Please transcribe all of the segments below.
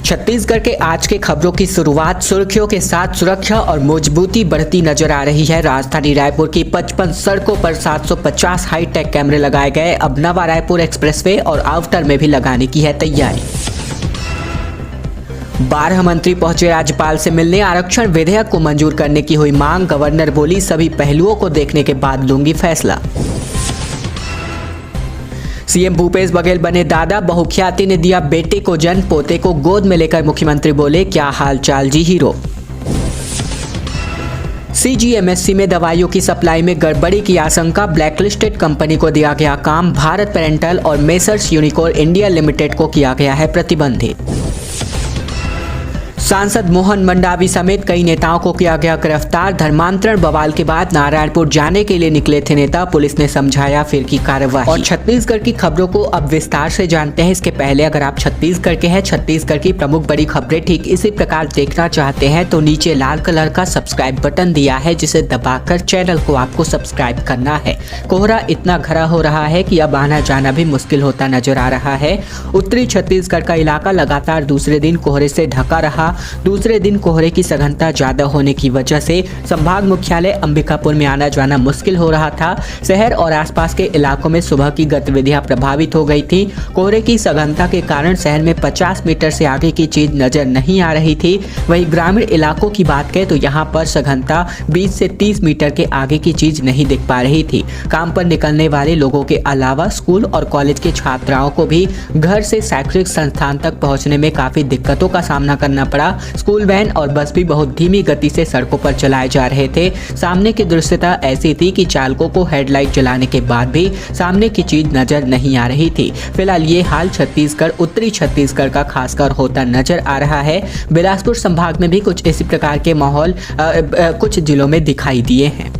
छत्तीसगढ़ के आज के खबरों की शुरुआत सुर्खियों के साथ सुरक्षा और मजबूती बढ़ती नजर आ रही है। राजधानी रायपुर की 55 सड़कों पर 750 हाईटेक कैमरे लगाए गए। अब नवा रायपुर एक्सप्रेसवे और आउटर में भी लगाने की है तैयारी। 12 मंत्री पहुंचे राज्यपाल से मिलने। आरक्षण विधेयक को मंजूर करने की हुई मांग। गवर्नर बोली, सभी पहलुओं को देखने के बाद लूंगी फैसला। सीएम भूपेश बघेल बने दादा। बहुख्याति ने दिया बेटे को जन्म। पोते को गोद में लेकर मुख्यमंत्री बोले, क्या हाल चाल जी हीरो। सीजीएमएससी में दवाइयों की सप्लाई में गड़बड़ी की आशंका। ब्लैकलिस्टेड कंपनी को दिया गया काम। भारत पेरेंटल और मेसर्स यूनिकोर इंडिया लिमिटेड को किया गया है प्रतिबंधित। सांसद मोहन मंडावी समेत कई नेताओं को किया गया गिरफ्तार। धर्मांतरण बवाल के बाद नारायणपुर जाने के लिए निकले थे नेता। पुलिस ने समझाया, फिर की कार्रवाई। और छत्तीसगढ़ की खबरों को अब विस्तार से जानते हैं। इसके पहले अगर आप छत्तीसगढ़ के हैं, छत्तीसगढ़ की प्रमुख बड़ी खबरें ठीक इसी प्रकार देखना चाहते हैं तो नीचे लाल कलर का सब्सक्राइब बटन दिया है, जिसे दबाकर चैनल को आपको सब्सक्राइब करना है। कोहरा इतना घना हो रहा है कि अब आना जाना भी मुश्किल होता नजर आ रहा है। उत्तरी छत्तीसगढ़ का इलाका लगातार दूसरे दिन कोहरे से ढका रहा। दूसरे दिन कोहरे की सघनता ज्यादा होने की वजह से संभाग मुख्यालय अंबिकापुर में आना जाना मुश्किल हो रहा था। शहर और आसपास के इलाकों में सुबह की गतिविधियां प्रभावित हो गई थी। कोहरे की सघनता के कारण शहर में 50 मीटर से आगे की चीज नजर नहीं आ रही थी। वहीं ग्रामीण इलाकों की बात करें तो यहाँ पर सघनता 20 से 30 मीटर के आगे की चीज नहीं दिख पा रही थी। काम पर निकलने वाले लोगों के अलावा स्कूल और कॉलेज के छात्राओं को भी घर से शैक्षणिक संस्थान तक पहुंचने में काफी दिक्कतों का सामना करना पड़ा। स्कूल वैन और बस भी बहुत धीमी गति से सड़कों पर चलाए जा रहे थे। सामने की दृश्यता ऐसी थी कि चालकों को हेडलाइट जलाने के बाद भी सामने की चीज नजर नहीं आ रही थी। फिलहाल ये हाल छत्तीसगढ़, उत्तरी छत्तीसगढ़ का खासकर होता नजर आ रहा है। बिलासपुर संभाग में भी कुछ इसी प्रकार के माहौल कुछ जिलों में दिखाई दिए हैं।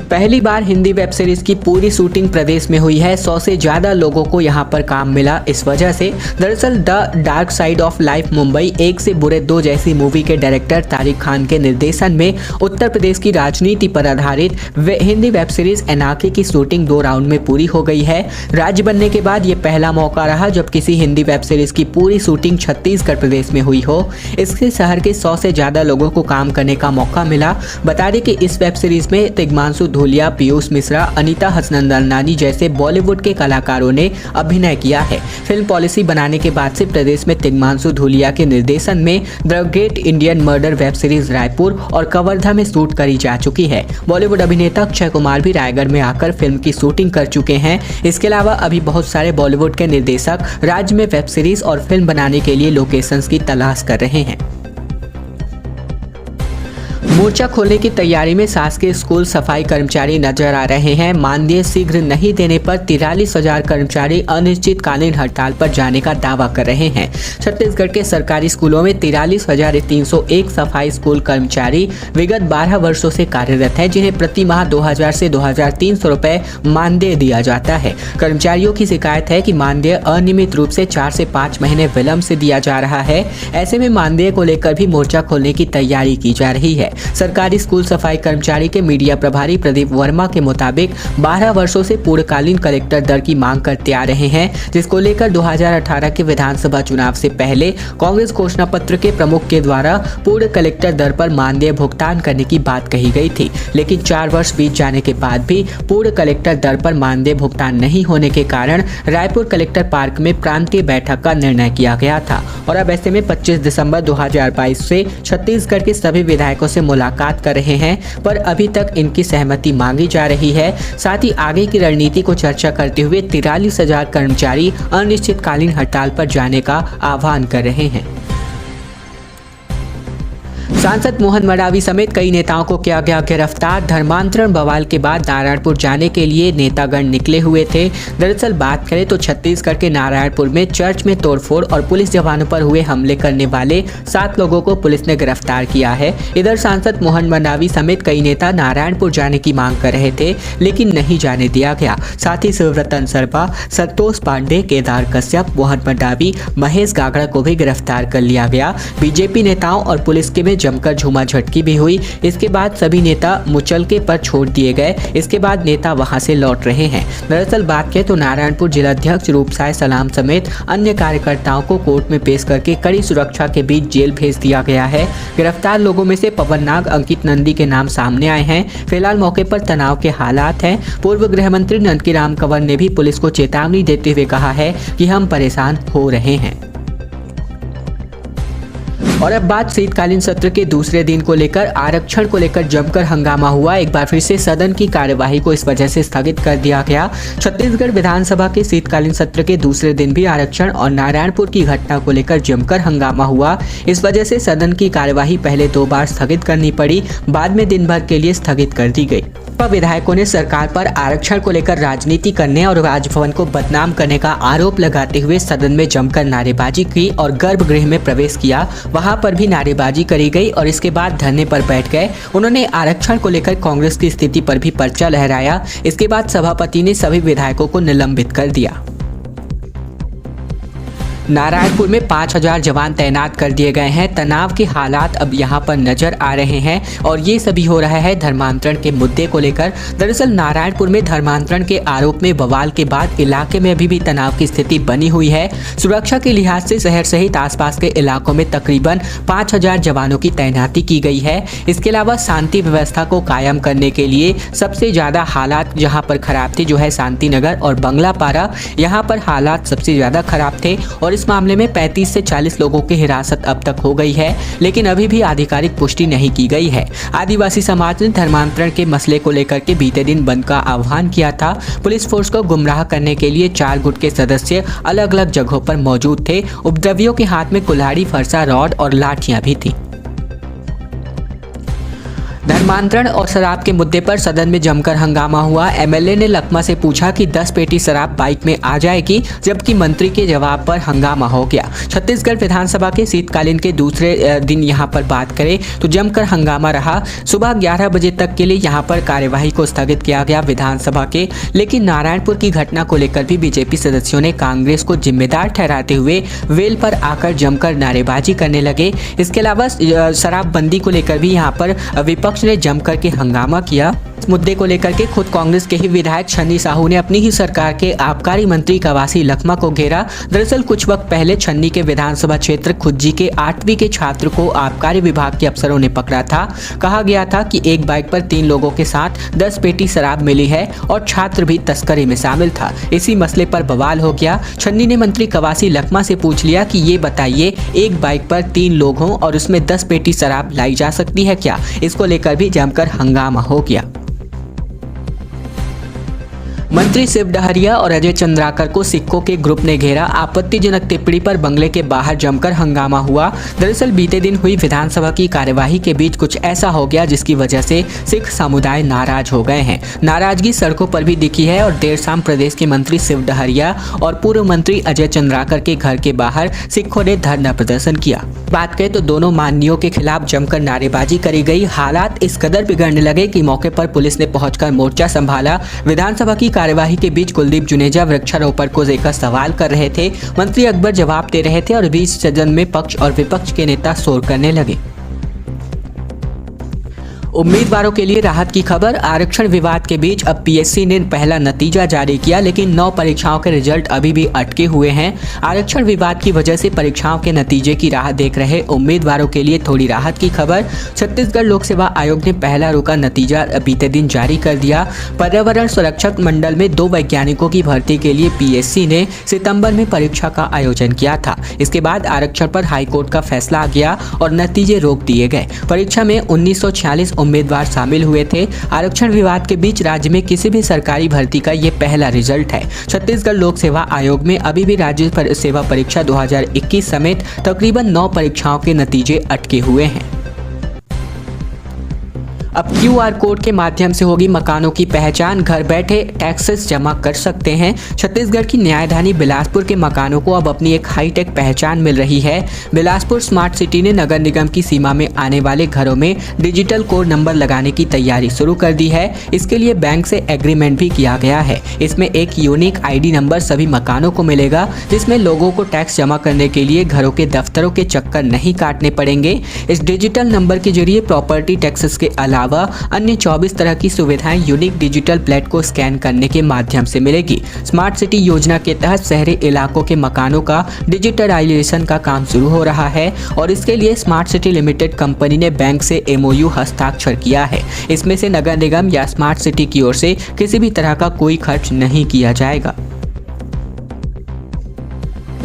पहली बार हिंदी वेब सीरीज की पूरी शूटिंग प्रदेश में हुई है। 100 से ज्यादा लोगों को यहां पर काम मिला। इस वजह से दरअसल the dark side of life Mumbai 1 से बुरे 2 जैसी मूवी के डायरेक्टर तारिक खान के निर्देशन में उत्तर प्रदेश की राजनीति पर आधारित हिंदी वेब सीरीज एनाकी की शूटिंग 2 राउंड में पूरी हो गई है। राज्य बनने के बाद ये पहला मौका रहा जब किसी हिंदी वेब सीरीज की पूरी शूटिंग छत्तीसगढ़ प्रदेश में हुई हो। इसके शहर के 100 से ज्यादा लोगों को काम करने का मौका मिला। बता दें कि इस वेब सीरीज में तिग्मांशु धूलिया, पीयूष मिश्रा, अनीता हसनंदलानी जैसे बॉलीवुड के कलाकारों ने अभिनय किया है। फिल्म पॉलिसी बनाने के बाद से प्रदेश में तिग्मांशु धूलिया के निर्देशन में the great Indian murder web series Raipur और कवर्धा में शूट करी जा चुकी है। बॉलीवुड अभिनेता अक्षय कुमार भी रायगढ़ में आकर फिल्म की शूटिंग कर चुके हैं। इसके अलावा अभी बहुत सारे बॉलीवुड के निर्देशक राज्य में वेब सीरीज और फिल्म बनाने के लिए लोकेशंस की तलाश कर रहे हैं। मोर्चा खोलने की तैयारी में शासकीय स्कूल सफाई कर्मचारी नजर आ रहे हैं। मानदेय शीघ्र नहीं देने पर 43,000 कर्मचारी अनिश्चितकालीन हड़ताल पर जाने का दावा कर रहे हैं। छत्तीसगढ़ के सरकारी स्कूलों में 43,301 सफाई स्कूल कर्मचारी विगत 12 वर्षों से कार्यरत हैं, जिन्हें प्रति माह 2,000 से 2,300 रुपए मानदेय दिया जाता है। कर्मचारियों की शिकायत है कि मानदेय अनियमित रूप से 4 से 5 महीने विलंब से दिया जा रहा है। ऐसे में मानदेय को लेकर भी मोर्चा खोलने की तैयारी की जा रही है। सरकारी स्कूल सफाई कर्मचारी के मीडिया प्रभारी प्रदीप वर्मा के मुताबिक 12 वर्षों से पूर्णकालीन कलेक्टर दर की मांग करते आ रहे हैं, जिसको लेकर 2018 के विधानसभा चुनाव से पहले कांग्रेस घोषणा पत्र के प्रमुख के द्वारा पूर्ण कलेक्टर दर पर मानदेय भुगतान करने की बात कही गई थी। लेकिन 4 वर्ष बीत जाने के बाद भी पूर्ण कलेक्टर दर पर मानदेय भुगतान नहीं होने के कारण रायपुर कलेक्टर पार्क में प्रांतीय बैठक का निर्णय किया गया था। और अब ऐसे में 25 दिसंबर 2022 से छत्तीसगढ़ के सभी विधायकों से मुलाकात कर रहे हैं, पर अभी तक इनकी सहमति मांगी जा रही है। साथ ही आगे की रणनीति को चर्चा करते हुए 43,000 कर्मचारी अनिश्चितकालीन हड़ताल पर जाने का आह्वान कर रहे हैं। सांसद मोहन मंडावी समेत कई नेताओं को किया गया गिरफ्तार। धर्मांतरण बवाल के बाद नारायणपुर जाने के लिए नेतागण निकले हुए थे। दरअसल बात करें तो छत्तीसगढ़ के नारायणपुर में चर्च में तोड़फोड़ और पुलिस जवानों पर हुए हमले करने वाले 7 लोगों को पुलिस ने गिरफ्तार किया है। इधर सांसद मोहन मंडावी समेत कई नेता नारायणपुर जाने की मांग कर रहे थे, लेकिन नहीं जाने दिया गया। साथ ही शिवरतन शर्मा, संतोष पांडे, केदार कश्यप, मोहन मंडावी, महेश गागड़ा को भी गिरफ्तार कर लिया गया। बीजेपी नेताओं और पुलिस के में जमकर झूमा झटकी भी हुई। इसके बाद सभी नेता मुचलके पर छोड़ दिए गए। इसके बाद नेता वहां से लौट रहे हैं। दरअसल बात करें तो नारायणपुर जिलाध्यक्ष रूपसाय सलाम समेत अन्य कार्यकर्ताओं को कोर्ट में पेश करके कड़ी सुरक्षा के बीच जेल भेज दिया गया है। गिरफ्तार लोगों में से पवन नाग, अंकित नंदी के नाम सामने आए हैं। फिलहाल मौके पर तनाव के हालात हैं। पूर्व गृह मंत्री नंदकीराम कंवर ने भी पुलिस को चेतावनी देते हुए कहा है कि हम परेशान हो रहे हैं। और अब बात शीतकालीन सत्र के दूसरे दिन को लेकर। आरक्षण को लेकर जमकर हंगामा हुआ। एक बार फिर से सदन की कार्यवाही को इस वजह से स्थगित कर दिया गया। छत्तीसगढ़ विधानसभा के शीतकालीन सत्र के दूसरे दिन भी आरक्षण और नारायणपुर की घटना को लेकर जमकर हंगामा हुआ। इस वजह से सदन की कार्यवाही पहले 2 बार स्थगित करनी पड़ी, बाद में दिन भर के लिए स्थगित कर दी गई। विधायकों ने सरकार पर आरक्षण को लेकर राजनीति करने और राजभवन को बदनाम करने का आरोप लगाते हुए सदन में जमकर नारेबाजी की और गर्भगृह में प्रवेश किया। वहां पर भी नारेबाजी करी गई और इसके बाद धरने पर बैठ गए। उन्होंने आरक्षण को लेकर कांग्रेस की स्थिति पर भी पर्चा लहराया। इसके बाद सभापति ने सभी विधायकों को निलंबित कर दिया। नारायणपुर में 5000 जवान तैनात कर दिए गए हैं। तनाव के हालात अब यहां पर नजर आ रहे हैं और ये सभी हो रहा है धर्मांतरण के मुद्दे को लेकर। दरअसल नारायणपुर में धर्मांतरण के आरोप में बवाल के बाद इलाके में अभी भी तनाव की स्थिति बनी हुई है। सुरक्षा के लिहाज से शहर सहित आसपास के इलाकों में तकरीबन 5000 जवानों की तैनाती की गई है। इसके अलावा शांति व्यवस्था को कायम करने के लिए सबसे ज्यादा हालात जहाँ पर खराब थे जो है शांतिनगर और बंगलापारा, यहाँ पर हालात सबसे ज्यादा खराब थे और इस मामले में 35 से 40 लोगों की हिरासत अब तक हो गई है, लेकिन अभी भी आधिकारिक पुष्टि नहीं की गई है। आदिवासी समाज ने धर्मांतरण के मसले को लेकर के बीते दिन बंद का आह्वान किया था। पुलिस फोर्स को गुमराह करने के लिए 4 गुट के सदस्य अलग अलग जगहों पर मौजूद थे। उपद्रवियों के हाथ में कुल्हाड़ी, फरसा, रॉड और लाठियां भी थी। धर्मांतरण और शराब के मुद्दे पर सदन में जमकर हंगामा हुआ। एमएलए ने लकमा से पूछा कि 10 पेटी शराब बाइक में आ जाएगी, जबकि मंत्री के जवाब पर हंगामा हो गया। छत्तीसगढ़ विधानसभा के शीतकालीन के दूसरे दिन यहां पर बात करें तो जमकर हंगामा रहा। सुबह 11 बजे तक के लिए यहां पर कार्यवाही को स्थगित किया गया विधानसभा के, लेकिन नारायणपुर की घटना को लेकर भी बीजेपी सदस्यों ने कांग्रेस को जिम्मेदार ठहराते हुए वेल पर आकर जमकर नारेबाजी करने लगे। इसके अलावा शराबबंदी को लेकर भी यहाँ पर विपक्ष ने जमकर के हंगामा किया। इस मुद्दे को लेकर के खुद कांग्रेस के ही विधायक छन्नी साहू ने अपनी ही सरकार के आबकारी मंत्री कवासी लखमा को घेरा। दरअसल कुछ वक्त पहले छन्नी के विधानसभा क्षेत्र खुज्जी के 8वीं के छात्र को आबकारी विभाग के अफसरों ने पकड़ा था। कहा गया था कि एक बाइक पर 3 लोगों के साथ 10 पेटी शराब मिली है और छात्र भी तस्करी में शामिल था। इसी मसले पर बवाल हो गया। छन्नी ने मंत्री कवासी लखमा से पूछ लिया कि ये बताइए, एक बाइक पर 3 लोग हों और उसमें 10 पेटी शराब लाई जा सकती है क्या? इसको लेकर भी जमकर हंगामा हो गया। मंत्री शिव डहरिया और अजय चंद्राकर को सिखों के ग्रुप ने घेरा। आपत्तिजनक टिप्पणी पर बंगले के बाहर जमकर हंगामा हुआ। दरअसल बीते दिन हुई विधानसभा की कार्यवाही के बीच कुछ ऐसा हो गया जिसकी वजह से सिख समुदाय नाराज हो गए हैं। नाराजगी सड़कों पर भी दिखी है और देर शाम प्रदेश के मंत्री शिव डहरिया और पूर्व मंत्री अजय चंद्राकर के घर के बाहर सिखों ने धरना प्रदर्शन किया। बात करें तो दोनों माननीयों के खिलाफ जमकर नारेबाजी करी गई। हालात इस कदर बिगड़ने लगे कि मौके पर पुलिस ने पहुंचकर मोर्चा संभाला। विधानसभा की कार्यवाही के बीच कुलदीप जुनेजा वृक्षारोपण को लेकर सवाल कर रहे थे। मंत्री अकबर जवाब दे रहे थे और बीच सदन में पक्ष और विपक्ष के नेता शोर करने लगे। उम्मीदवारों के लिए राहत की खबर। आरक्षण विवाद के बीच अब पीएससी ने पहला नतीजा जारी किया, लेकिन 9 परीक्षाओं के रिजल्ट अभी भी अटके हुए हैं। आरक्षण विवाद की वजह से परीक्षाओं के नतीजे की राह देख रहे उम्मीदवारों के लिए थोड़ी राहत की खबर। छत्तीसगढ़ लोक सेवा आयोग ने पहला रुका नतीजा बीते दिन जारी कर दिया। पर्यावरण संरक्षक मंडल में 2 वैज्ञानिकों की भर्ती के लिए पीएससी ने सितंबर में परीक्षा का आयोजन किया था। इसके बाद आरक्षण पर हाईकोर्ट का फैसला आ गया और नतीजे रोक दिए गए। परीक्षा में 1946 उम्मीदवार शामिल हुए थे। आरक्षण विवाद के बीच राज्य में किसी भी सरकारी भर्ती का ये पहला रिजल्ट है। छत्तीसगढ़ लोक सेवा आयोग में अभी भी राज्य सेवा परीक्षा 2021 समेत तकरीबन 9 परीक्षाओं के नतीजे अटके हुए हैं। अब QR कोड के माध्यम से होगी मकानों की पहचान, घर बैठे टैक्सेस जमा कर सकते हैं। छत्तीसगढ़ की न्यायधानी बिलासपुर के मकानों को अब अपनी एक हाईटेक पहचान मिल रही है। बिलासपुर स्मार्ट सिटी ने नगर निगम की सीमा में आने वाले घरों में डिजिटल कोड नंबर लगाने की तैयारी शुरू कर दी है। इसके लिए बैंक से एग्रीमेंट भी किया गया है। इसमें एक यूनिक ID नंबर सभी मकानों को मिलेगा, जिसमें लोगों को टैक्स जमा करने के लिए घरों के दफ्तरों के चक्कर नहीं काटने पड़ेंगे। इस डिजिटल नंबर के जरिए प्रॉपर्टी टैक्सेस के अलावा अन्य 24 तरह की सुविधाएं यूनिक डिजिटल प्लेट को स्कैन करने के माध्यम से मिलेगी। स्मार्ट सिटी योजना के तहत शहरी इलाकों के मकानों का डिजिटलाइजेशन का काम शुरू हो रहा है और इसके लिए स्मार्ट सिटी लिमिटेड कंपनी ने बैंक से MOU हस्ताक्षर किया है। इसमें से नगर निगम या स्मार्ट सिटी की ओर से किसी भी तरह का कोई खर्च नहीं किया जाएगा।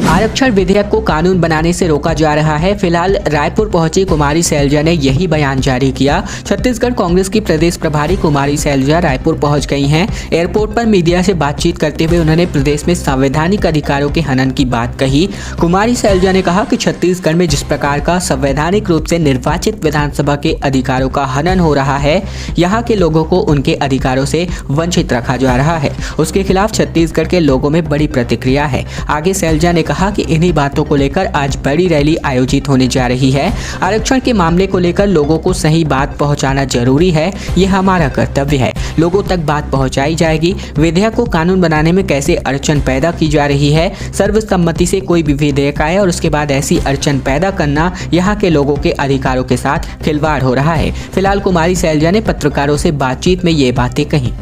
आरक्षण विधेयक को कानून बनाने से रोका जा रहा है। फिलहाल रायपुर पहुंची कुमारी सैलजा ने यही बयान जारी किया। छत्तीसगढ़ कांग्रेस की प्रदेश प्रभारी कुमारी सैलजा रायपुर पहुंच गई हैं। एयरपोर्ट पर मीडिया से बातचीत करते हुए उन्होंने प्रदेश में संवैधानिक अधिकारों के हनन की बात कही। कुमारी सैलजा ने कहा कि छत्तीसगढ़ में जिस प्रकार का संवैधानिक रूप से निर्वाचित विधानसभा के अधिकारों का हनन हो रहा है, यहाँ के लोगों को उनके अधिकारों से वंचित रखा जा रहा है। उसके खिलाफ छत्तीसगढ़ के लोगों में बड़ी प्रतिक्रिया है। आगे सैलजा ने कहा कि इन्हीं बातों को लेकर आज बड़ी रैली आयोजित होने जा रही है। आरक्षण के मामले को लेकर लोगों को सही बात पहुंचाना जरूरी है। ये हमारा कर्तव्य है। लोगों तक बात पहुंचाई जाएगी। विधेयक को कानून बनाने में कैसे अड़चन पैदा की जा रही है। सर्वसम्मति से कोई भी विधेयक आए और उसके बाद ऐसी अड़चन पैदा करना यहाँ के लोगों के अधिकारों के साथ खिलवाड़ हो रहा है। फिलहाल कुमारी सैलजा ने पत्रकारों से बातचीत में ये बातें कही।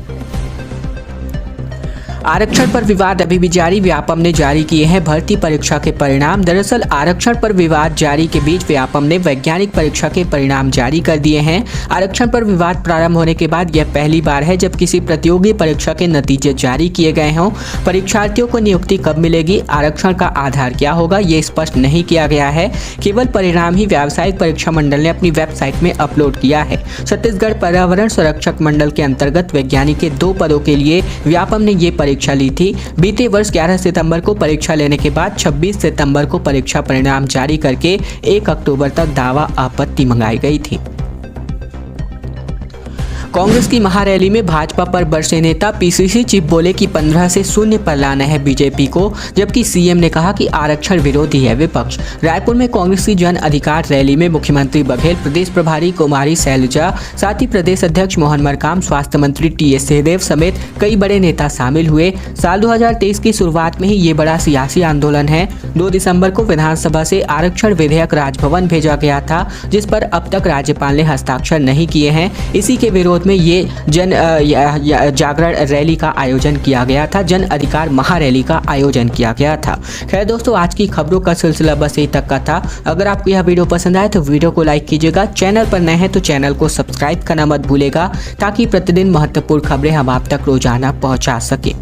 आरक्षण पर विवाद अभी भी जारी। व्यापम ने जारी किए हैं भर्ती परीक्षा के परिणाम। दरअसल आरक्षण पर विवाद जारी के बीच व्यापम ने वैज्ञानिक परीक्षा के परिणाम जारी कर दिए हैं। आरक्षण पर विवाद प्रारंभ होने के बाद यह पहली बार है जब किसी प्रतियोगी परीक्षा के नतीजे जारी किए गए हों। परीक्षार्थियों को नियुक्ति कब मिलेगी, आरक्षण का आधार क्या होगा, ये स्पष्ट नहीं किया गया है। केवल परिणाम ही व्यावसायिक परीक्षा मंडल ने अपनी वेबसाइट में अपलोड किया है। छत्तीसगढ़ पर्यावरण संरक्षक मंडल के अंतर्गत वैज्ञानिक के 2 पदों के लिए व्यापम ने ये परीक्षा ली थी। बीते वर्ष 11 सितंबर को परीक्षा लेने के बाद 26 सितंबर को परीक्षा परिणाम जारी करके 1 अक्टूबर तक दावा आपत्ति मंगाई गई थी। कांग्रेस की महारैली में भाजपा पर बरसे नेता। PCC चीफ बोले कि 15 से 0 पर लाना है बीजेपी को, जबकि CM ने कहा कि आरक्षण विरोधी है विपक्ष। रायपुर में कांग्रेस की जन अधिकार रैली में मुख्यमंत्री बघेल, प्रदेश प्रभारी कुमारी सैलजा, साथ ही प्रदेश अध्यक्ष मोहन मरकाम, स्वास्थ्य मंत्री TS सिंहदेव समेत कई बड़े नेता शामिल हुए। साल 2023 की शुरुआत में ही ये बड़ा सियासी आंदोलन है। 2 दिसंबर को विधानसभा से आरक्षण विधेयक राजभवन भेजा गया था, जिस पर अब तक राज्यपाल ने हस्ताक्षर नहीं किए हैं। इसी के विरोध में ये जन जागरण रैली का आयोजन किया गया था, जन अधिकार महारैली का आयोजन किया गया था। खैर दोस्तों, आज की खबरों का सिलसिला बस यही तक का था। अगर आपको यह वीडियो पसंद आए तो वीडियो को लाइक कीजिएगा। चैनल पर नए हैं तो चैनल को सब्सक्राइब करना मत भूलेगा, ताकि प्रतिदिन महत्वपूर्ण खबरें हम आप तक रोजाना पहुंचा सके।